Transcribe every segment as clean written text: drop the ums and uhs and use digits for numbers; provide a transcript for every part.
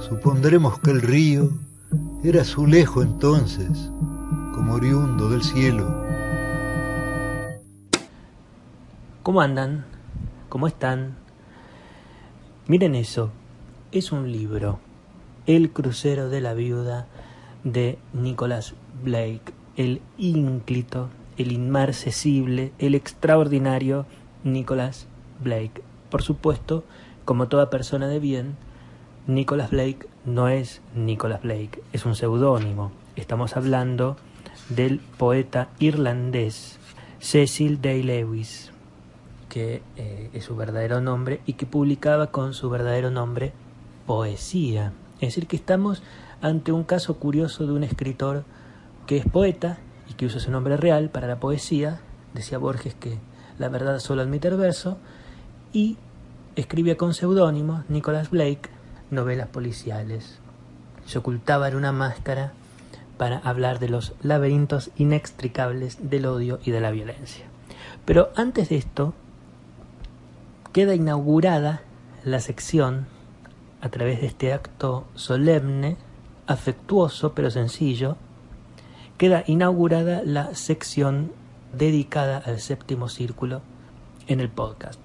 Supondremos que el río era azulejo entonces, como oriundo del cielo. ¿Cómo andan? ¿Cómo están? Miren eso, es un libro, El crucero de la viuda de Nicholas Blake, el ínclito, el inmarcesible, el extraordinario Nicholas Blake. Por supuesto, como toda persona de bien, Nicholas Blake no es Nicholas Blake, es un seudónimo. Estamos hablando del poeta irlandés Cecil Day Lewis, que es su verdadero nombre y que publicaba con su verdadero nombre poesía. Es decir, que estamos ante un caso curioso de un escritor que es poeta y que usa su nombre real para la poesía. Decía Borges que la verdad solo admite el verso, y escribía con seudónimo, Nicholas Blake, novelas policiales. Se ocultaba en una máscara para hablar de los laberintos inextricables del odio y de la violencia. Pero antes de esto, queda inaugurada la sección, a través de este acto solemne, afectuoso pero sencillo, queda inaugurada la sección dedicada al séptimo círculo en el podcast.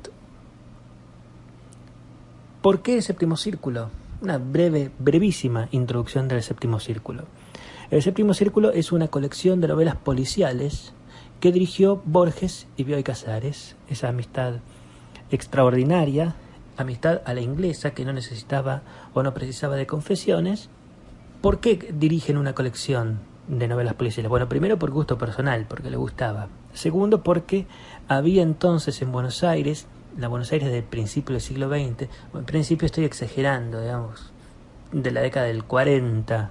¿Por qué el séptimo círculo? Una brevísima introducción del séptimo círculo. El séptimo círculo es una colección de novelas policiales que dirigió Borges y Bioy Casares. Esa amistad extraordinaria, amistad a la inglesa, que no necesitaba o no precisaba de confesiones. ¿Por qué dirigen una colección de novelas policiales? Bueno, primero por gusto personal, porque le gustaba. Segundo, porque había entonces en Buenos Aires, la Buenos Aires del principio del siglo XX, bueno, en principio estoy exagerando, digamos, de la década del 40,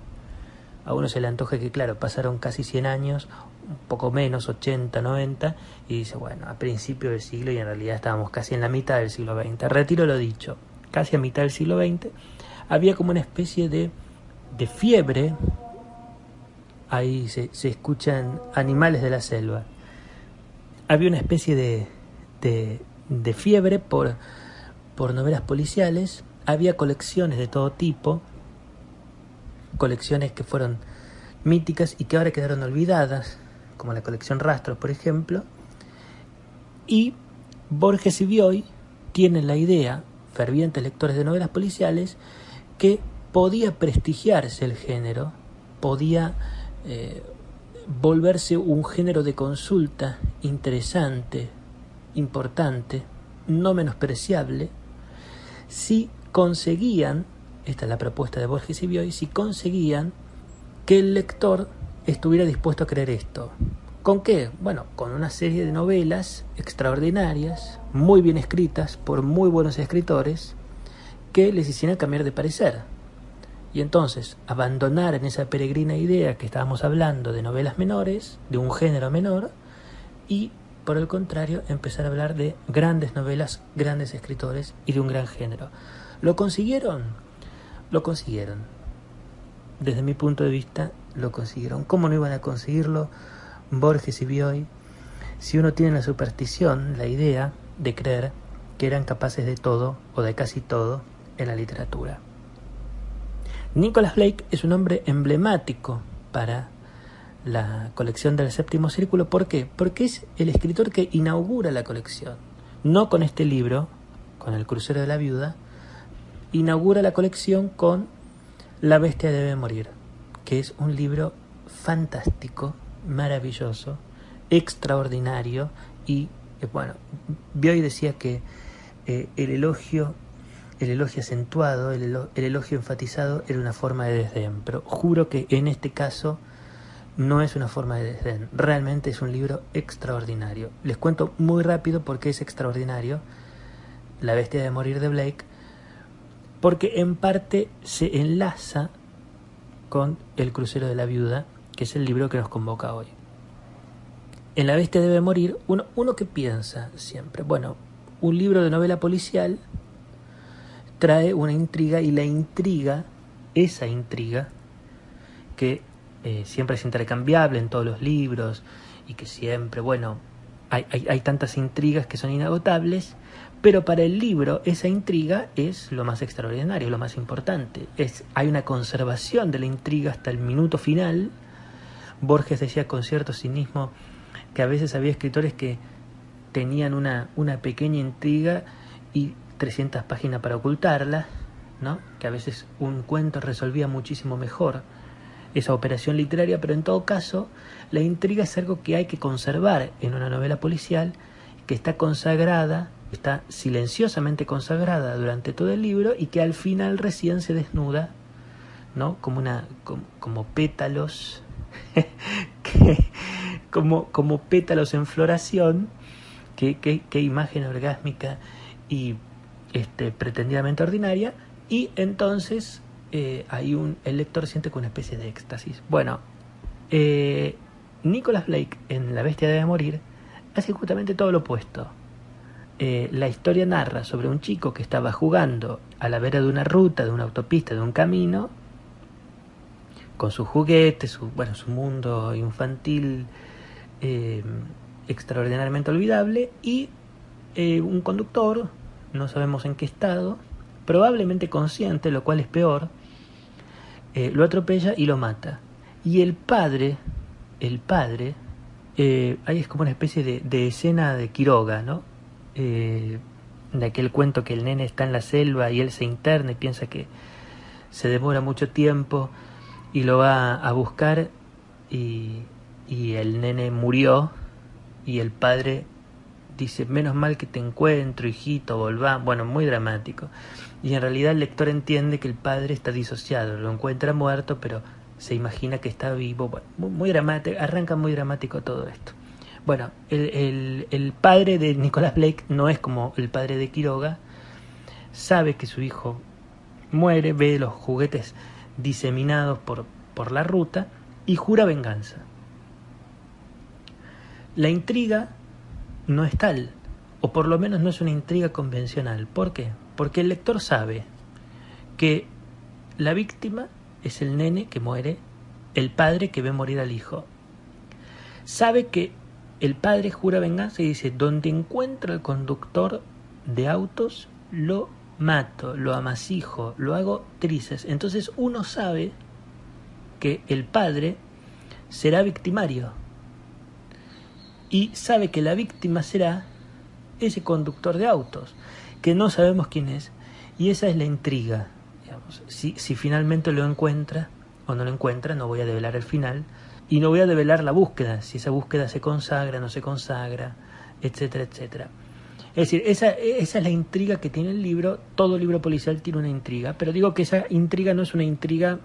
a uno se le antoja que, claro, pasaron casi 100 años, un poco menos, 80, 90, y dice, bueno, a principio del siglo, y en realidad estábamos casi en la mitad del siglo XX. Retiro lo dicho, casi a mitad del siglo XX, había como una especie de fiebre. Ahí se escuchan animales de la selva. Había una especie de fiebre por novelas policiales. Había colecciones de todo tipo, colecciones que fueron míticas y que ahora quedaron olvidadas, como la colección Rastros, por ejemplo. Y Borges y Bioy tienen la idea, fervientes lectores de novelas policiales, que podía prestigiarse el género, podía volverse un género de consulta interesante, importante, no menospreciable, si conseguían, esta es la propuesta de Borges y Bioy, si conseguían que el lector estuviera dispuesto a creer esto. ¿Con qué? Bueno, con una serie de novelas extraordinarias, muy bien escritas por muy buenos escritores, que les hicieran cambiar de parecer. Y entonces abandonar en esa peregrina idea que estábamos hablando de novelas menores, de un género menor, y por el contrario empezar a hablar de grandes novelas, grandes escritores y de un gran género. ¿Lo consiguieron? Lo consiguieron. Desde mi punto de vista, lo consiguieron. ¿Cómo no iban a conseguirlo Borges y Bioy si uno tiene la superstición, la idea de creer que eran capaces de todo o de casi todo en la literatura? Nicholas Blake es un hombre emblemático para la colección del séptimo círculo. ¿Por qué? Porque es el escritor que inaugura la colección. No con este libro, con El crucero de la viuda, inaugura la colección con La bestia debe morir, que es un libro fantástico, maravilloso, extraordinario. Y bueno, Bioy decía que el elogio acentuado, el elogio enfatizado era una forma de desdén, pero juro que en este caso no es una forma de desdén, realmente es un libro extraordinario. Les cuento muy rápido por qué es extraordinario La bestia de morir de Blake, porque en parte se enlaza con El crucero de la viuda, que es el libro que nos convoca hoy. En La bestia debe morir, uno que piensa siempre, bueno, un libro de novela policial trae una intriga, y la intriga, esa intriga, que siempre es intercambiable en todos los libros, y que siempre, bueno, hay tantas intrigas que son inagotables, pero para el libro esa intriga es lo más extraordinario, lo más importante. Hay una conservación de la intriga hasta el minuto final. Borges decía con cierto cinismo que a veces había escritores que tenían una pequeña intriga y 300 páginas para ocultarla, ¿no? Que a veces un cuento resolvía muchísimo mejor esa operación literaria, pero en todo caso la intriga es algo que hay que conservar en una novela policial, que está consagrada, está silenciosamente consagrada durante todo el libro y que al final recién se desnuda, ¿no? Como pétalos como pétalos en floración. Qué imagen orgásmica y pretendidamente ordinaria. Y entonces el lector siente como una especie de éxtasis. Bueno, Nicholas Blake en La bestia debe morir hace justamente todo lo opuesto. La historia narra sobre un chico que estaba jugando a la vera de una ruta, de una autopista, de un camino, con sus juguetes, su mundo infantil extraordinariamente olvidable, y un conductor, no sabemos en qué estado, probablemente consciente, lo cual es peor, lo atropella y lo mata. Y el padre, ahí es como una especie de escena de Quiroga, ¿no? De aquel cuento que el nene está en la selva y él se interna y piensa que se demora mucho tiempo y lo va a buscar y el nene murió y el padre dice: menos mal que te encuentro, hijito, volvá. Bueno, muy dramático. Y en realidad el lector entiende que el padre está disociado, lo encuentra muerto, pero se imagina que está vivo. Bueno, muy dramático, arranca muy dramático todo esto. Bueno, el padre de Nicholas Blake no es como el padre de Quiroga, sabe que su hijo muere, ve los juguetes diseminados por la ruta y jura venganza. La intriga no es tal, o por lo menos no es una intriga convencional. ¿Por qué? Porque el lector sabe que la víctima es el nene que muere, el padre que ve morir al hijo. Sabe que el padre jura venganza y dice: donde encuentro al conductor de autos, lo mato, lo amasijo, lo hago trizas. Entonces uno sabe que el padre será victimario y sabe que la víctima será ese conductor de autos, que no sabemos quién es, y esa es la intriga, digamos. Si finalmente lo encuentra o no lo encuentra, no voy a develar el final, y no voy a develar la búsqueda, si esa búsqueda se consagra, no se consagra, etcétera, etcétera. Es decir, esa es la intriga que tiene el libro. Todo libro policial tiene una intriga, pero digo que esa intriga no es una intriga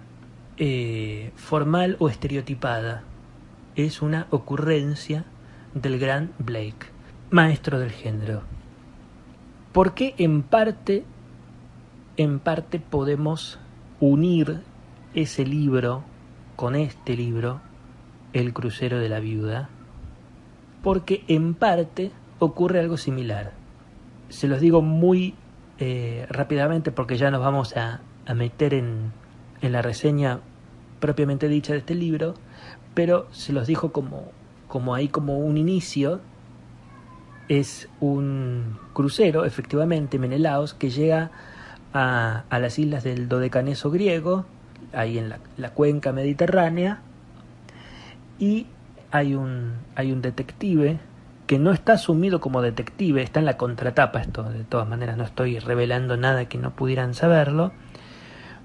formal o estereotipada, es una ocurrencia del gran Blake, maestro del género. ¿Por qué en parte podemos unir ese libro con este libro, El crucero de la viuda? Porque en parte ocurre algo similar. Se los digo muy rápidamente porque ya nos vamos a meter en la reseña propiamente dicha de este libro, pero se los dijo como un inicio. Es un crucero, efectivamente, Menelaos, que llega a las islas del Dodecaneso griego, ahí en la cuenca mediterránea, y hay un detective que no está asumido como detective, está en la contratapa. Esto de todas maneras no estoy revelando nada que no pudieran saberlo,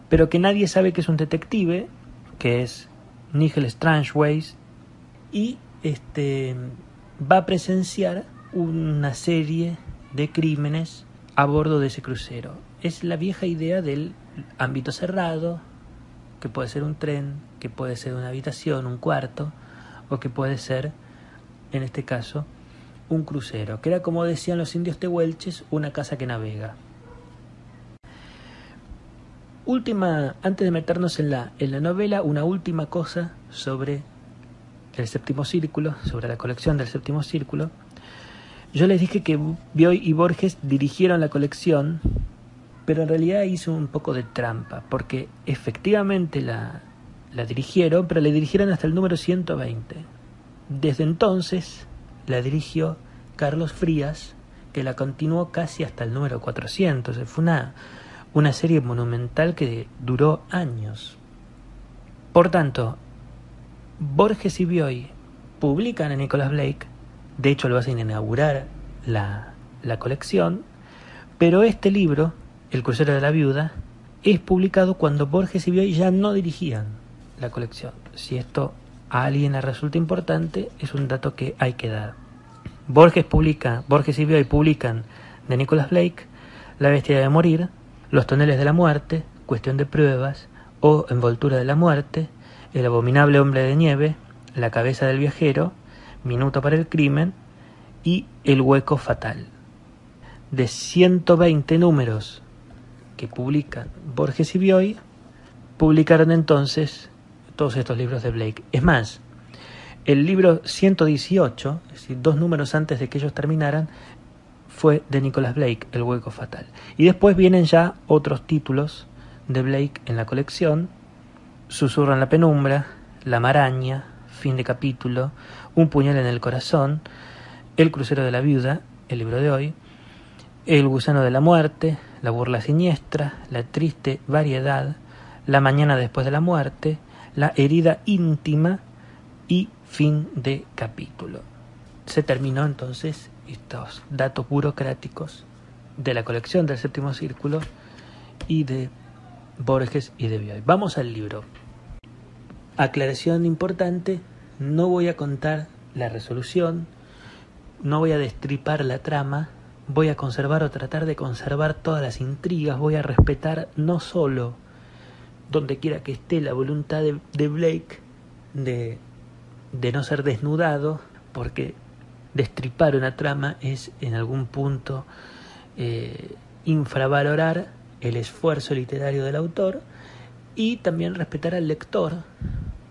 pero que nadie sabe que es un detective, que es Nigel Strangeways, y va a presenciar una serie de crímenes a bordo de ese crucero. Es la vieja idea del ámbito cerrado, que puede ser un tren, que puede ser una habitación, un cuarto, o que puede ser, en este caso, un crucero, que era, como decían los indios tehuelches, una casa que navega. Antes de meternos en la novela, una última cosa sobre el Séptimo Círculo, sobre la colección del Séptimo Círculo. Yo les dije que Bioy y Borges dirigieron la colección, pero en realidad hizo un poco de trampa, porque efectivamente la dirigieron, pero la dirigieron hasta el número 120. Desde entonces la dirigió Carlos Frías, que la continuó casi hasta el número 400. Fue una serie monumental que duró años. Por tanto, Borges y Bioy publican a Nicholas Blake, de hecho lo hacen inaugurar la colección, pero este libro, El crucero de la viuda, es publicado cuando Borges y Bioy ya no dirigían la colección. Si esto a alguien le resulta importante, es un dato que hay que dar. Borges y Bioy publican de Nicholas Blake La bestia de morir, Los toneles de la muerte, Cuestión de pruebas, O envoltura de la muerte, El abominable hombre de nieve, La cabeza del viajero, Minuto para el crimen y El hueco fatal. De 120 números que publican Borges y Bioy, publicaron entonces todos estos libros de Blake. Es más, el libro 118, es decir, 2 números antes de que ellos terminaran, fue de Nicholas Blake, El hueco fatal. Y después vienen ya otros títulos de Blake en la colección: Susurro en la penumbra, La maraña, Fin de capítulo, Un puñal en el corazón, El crucero de la viuda, el libro de hoy, El gusano de la muerte, La burla siniestra, La triste variedad, La mañana después de la muerte, La herida íntima y Fin de capítulo. Se terminó entonces estos datos burocráticos de la colección del Séptimo Círculo y de Borges y de Bioy. Vamos al libro. Aclaración importante: no voy a contar la resolución, no voy a destripar la trama, voy a conservar o tratar de conservar todas las intrigas, voy a respetar no solo donde quiera que esté la voluntad de Blake de no ser desnudado, porque destripar una trama es en algún punto infravalorar el esfuerzo literario del autor, y también respetar al lector,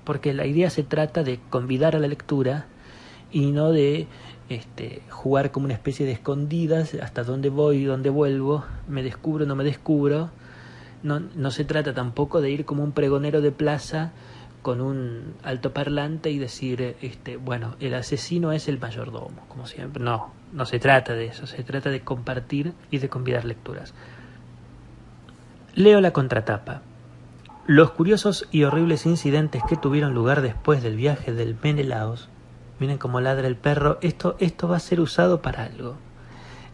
porque la idea se trata de convidar a la lectura y no de jugar como una especie de escondidas, hasta dónde voy, dónde vuelvo, me descubro, no me descubro. No se trata tampoco de ir como un pregonero de plaza con un altoparlante y decir, bueno, el asesino es el mayordomo, como siempre. No se trata de eso, se trata de compartir y de convidar lecturas. Leo la contratapa. Los curiosos y horribles incidentes que tuvieron lugar después del viaje del Menelaos. Miren cómo ladra el perro. Esto va a ser usado para algo.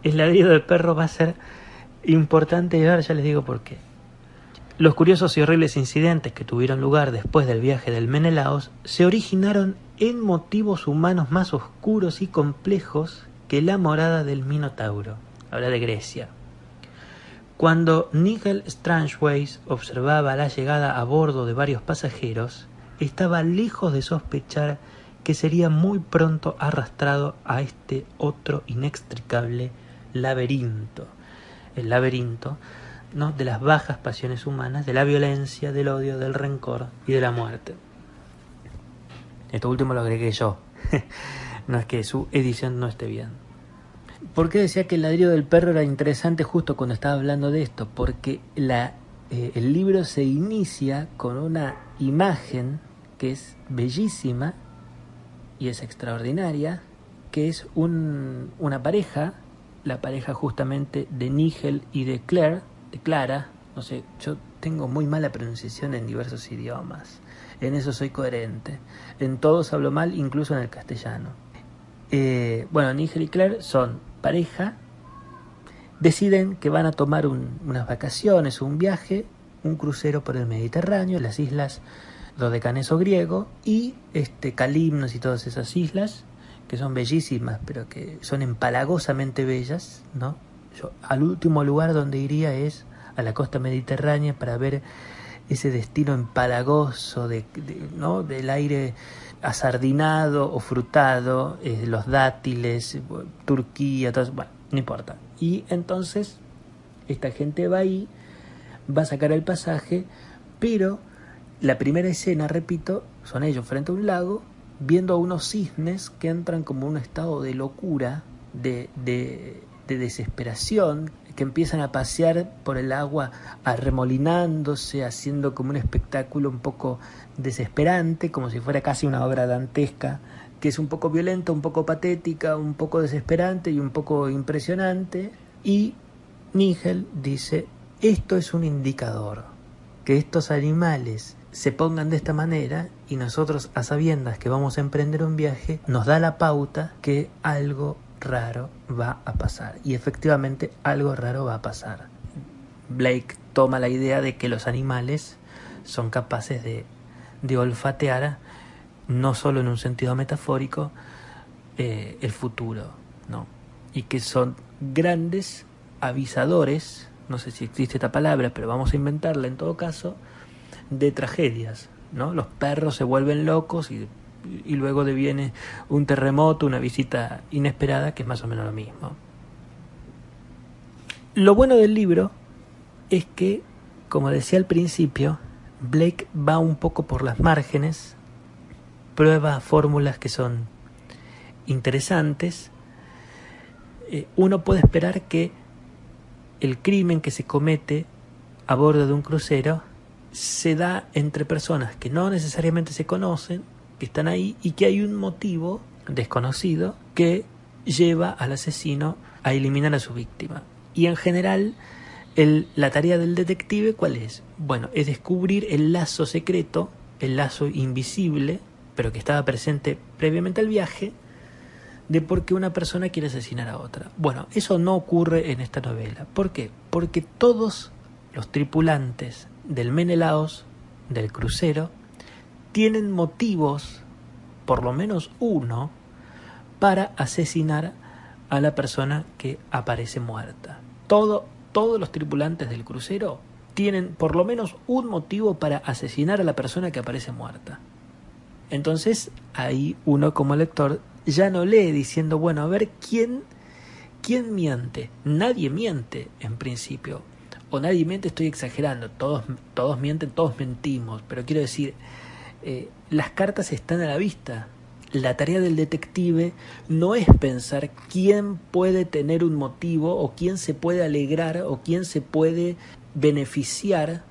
El ladrido del perro va a ser importante y ahora ya les digo por qué. Los curiosos y horribles incidentes que tuvieron lugar después del viaje del Menelaos se originaron en motivos humanos más oscuros y complejos que la morada del Minotauro. Habla de Grecia. Cuando Nigel Strangeways observaba la llegada a bordo de varios pasajeros, estaba lejos de sospechar que sería muy pronto arrastrado a este otro inextricable laberinto. El laberinto, ¿no?, de las bajas pasiones humanas, de la violencia, del odio, del rencor y de la muerte. Esto último lo agregué yo. No es que su edición no esté bien. ¿Por qué decía que el ladrido del perro era interesante justo cuando estaba hablando de esto? Porque el libro se inicia con una imagen que es bellísima y es extraordinaria, que es una pareja, la pareja justamente de Nigel y de Clara. No sé, yo tengo muy mala pronunciación en diversos idiomas, en eso soy coherente, en todos hablo mal, incluso en el castellano. Bueno, Nigel y Claire son pareja, deciden que van a tomar unas vacaciones, un viaje, un crucero por el Mediterráneo, las islas Dodecaneso griego y Calimnos y todas esas islas que son bellísimas, pero que son empalagosamente bellas, ¿no? Yo al último lugar donde iría es a la costa mediterránea para ver ese destino empalagoso ¿no?, del aire asardinado o frutado, los dátiles, Turquía, todo eso. Bueno, no importa. Y entonces esta gente va ahí, va a sacar el pasaje, pero la primera escena, repito, son ellos frente a un lago viendo a unos cisnes que entran como en un estado de locura, de desesperación, que empiezan a pasear por el agua arremolinándose, haciendo como un espectáculo un poco desesperante, como si fuera casi una obra dantesca que es un poco violenta, un poco patética, un poco desesperante y un poco impresionante. Y Nigel dice, esto es un indicador, que estos animales se pongan de esta manera y nosotros, a sabiendas que vamos a emprender un viaje, nos da la pauta que algo raro va a pasar. Y efectivamente algo raro va a pasar. Blake toma la idea de que los animales son capaces de olfatear, no solo en un sentido metafórico, el futuro, ¿no? Y que son grandes avisadores, no sé si existe esta palabra, pero vamos a inventarla en todo caso, de tragedias, ¿no? Los perros se vuelven locos y luego deviene un terremoto, una visita inesperada, que es más o menos lo mismo. Lo bueno del libro es que, como decía al principio, Blake va un poco por las márgenes, prueba fórmulas que son interesantes. Uno puede esperar que el crimen que se comete a bordo de un crucero se da entre personas que no necesariamente se conocen, que están ahí, y que hay un motivo desconocido que lleva al asesino a eliminar a su víctima. Y en general, la tarea del detective, ¿cuál es? Bueno, es descubrir el lazo secreto, el lazo invisible, pero que estaba presente previamente al viaje, de por qué una persona quiere asesinar a otra. Bueno, eso no ocurre en esta novela. ¿Por qué? Porque todos los tripulantes del Menelaos, del crucero, tienen motivos, por lo menos uno, para asesinar a la persona que aparece muerta. Todos los tripulantes del crucero tienen por lo menos un motivo para asesinar a la persona que aparece muerta. Entonces, ahí uno como lector ya no lee diciendo, bueno, a ver, ¿quién miente? Nadie miente en principio. O nadie miente, estoy exagerando. Todos mienten, todos mentimos. Pero quiero decir, las cartas están a la vista. La tarea del detective no es pensar quién puede tener un motivo, o quién se puede alegrar, o quién se puede beneficiar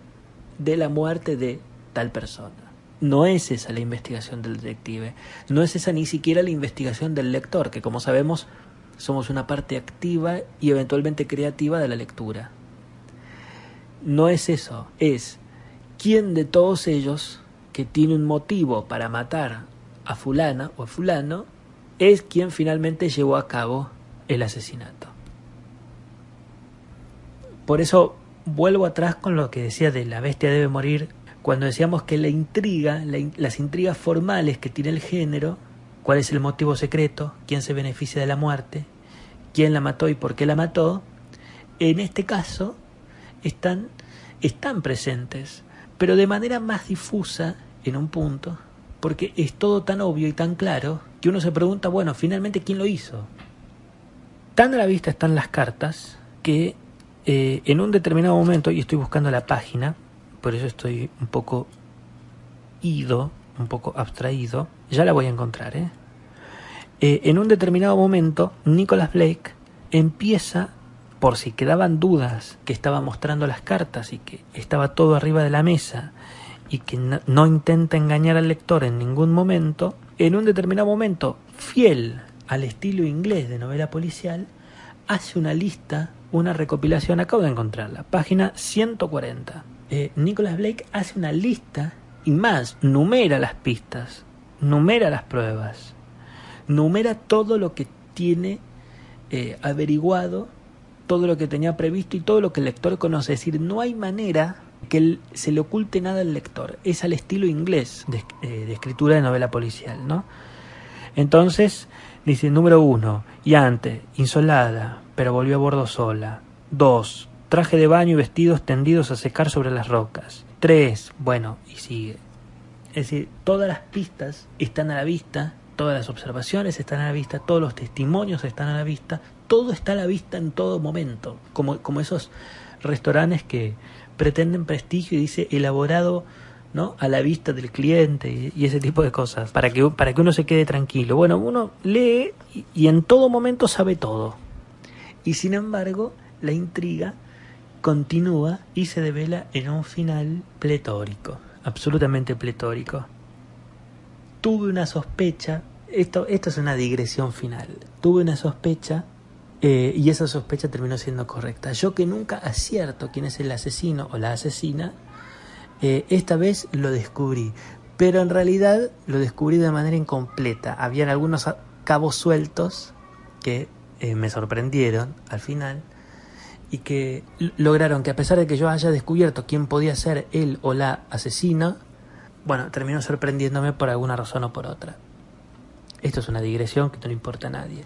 de la muerte de tal persona. No es esa la investigación del detective. No es esa ni siquiera la investigación del lector, que como sabemos somos una parte activa y eventualmente creativa de la lectura. No es eso, es quién de todos ellos que tiene un motivo para matar a fulana o a fulano es quien finalmente llevó a cabo el asesinato. Por eso vuelvo atrás con lo que decía de La bestia debe morir, cuando decíamos que la intriga, las intrigas formales que tiene el género, cuál es el motivo secreto, quién se beneficia de la muerte, quién la mató y por qué la mató, en este caso están presentes, pero de manera más difusa en un punto, porque es todo tan obvio y tan claro que uno se pregunta, bueno, finalmente ¿quién lo hizo? Tan a la vista están las cartas que en un determinado momento, y estoy buscando la página, por eso estoy un poco un poco abstraído, ya la voy a encontrar, en un determinado momento Nicholas Blake empieza, por si quedaban dudas, que estaba mostrando las cartas y que estaba todo arriba de la mesa y que no intenta engañar al lector en ningún momento, en un determinado momento, fiel al estilo inglés de novela policial, hace una lista, una recopilación, acabo de encontrarla, página 140. Nicholas Blake hace una lista y más, numera las pistas, numera las pruebas, numera todo lo que tiene averiguado, todo lo que tenía previsto y todo lo que el lector conoce. Es decir, no hay manera que se le oculte nada al lector. Es al estilo inglés de escritura de novela policial, ¿no? Entonces, dice, número 1, Yante, insolada, pero volvió a bordo sola. 2, traje de baño y vestidos tendidos a secar sobre las rocas. 3, bueno, y sigue. Es decir, todas las pistas están a la vista, todas las observaciones están a la vista, todos los testimonios están a la vista, todo está a la vista en todo momento, como esos restaurantes que pretenden prestigio y dice elaborado, ¿no?, a la vista del cliente y ese tipo de cosas, para que uno se quede tranquilo. Bueno, uno lee y en todo momento sabe todo. Y sin embargo, la intriga continúa y se devela en un final pletórico, absolutamente pletórico. Tuve una sospecha, esto es una digresión final. Tuve una sospecha y esa sospecha terminó siendo correcta. Yo, que nunca acierto quién es el asesino o la asesina, esta vez lo descubrí. Pero en realidad lo descubrí de manera incompleta. Habían algunos cabos sueltos que me sorprendieron al final y que lograron que, a pesar de que yo haya descubierto quién podía ser él o la asesina, bueno, terminó sorprendiéndome por alguna razón o por otra. Esto es una digresión que no le importa a nadie.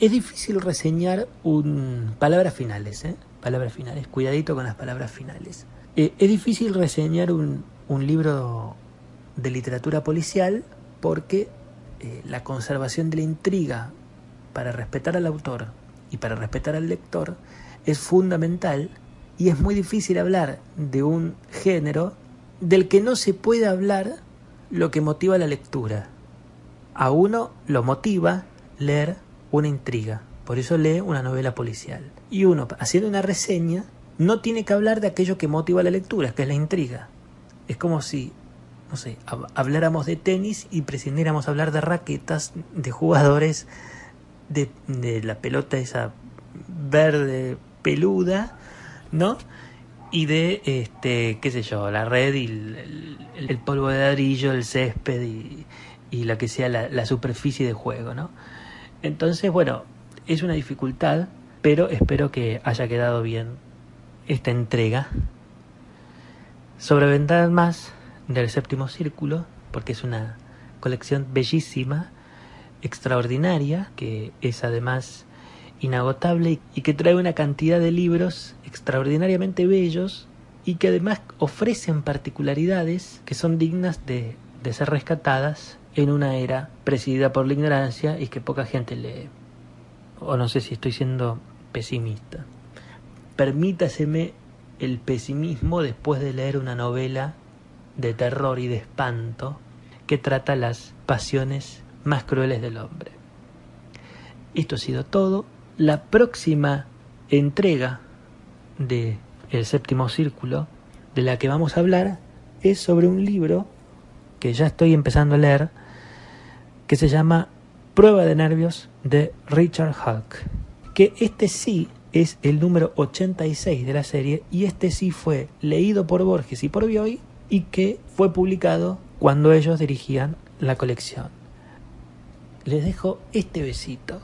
Es difícil reseñar palabras finales, palabras finales. Cuidadito con las palabras finales. Es difícil reseñar un libro de literatura policial porque la conservación de la intriga para respetar al autor y para respetar al lector es fundamental, y es muy difícil hablar de un género del que no se puede hablar lo que motiva la lectura. A uno lo motiva leer una intriga, por eso lee una novela policial. Y uno, haciendo una reseña, no tiene que hablar de aquello que motiva la lectura, que es la intriga. Es como si, no sé, habláramos de tenis y prescindiéramos hablar de raquetas, de jugadores, de la pelota esa verde peluda, ¿no? Y de, qué sé yo, la red y el polvo de ladrillo, el césped y lo que sea la superficie de juego, ¿no? Entonces, bueno, es una dificultad, pero espero que haya quedado bien esta entrega. Sobre Ventanas Más del Séptimo Círculo, porque es una colección bellísima, extraordinaria, que es además inagotable y que trae una cantidad de libros extraordinariamente bellos y que además ofrecen particularidades que son dignas de ser rescatadas en una era presidida por la ignorancia y que poca gente lee. O no sé si estoy siendo pesimista. Permítaseme el pesimismo después de leer una novela de terror y de espanto que trata las pasiones más crueles del hombre. Esto ha sido todo. La próxima entrega de El Séptimo Círculo, de la que vamos a hablar, es sobre un libro que ya estoy empezando a leer, que se llama Prueba de Nervios, de Richard Hulk, que este sí es el número 86 de la serie, y este sí fue leído por Borges y por Bioy, y que fue publicado cuando ellos dirigían la colección. Les dejo este besito.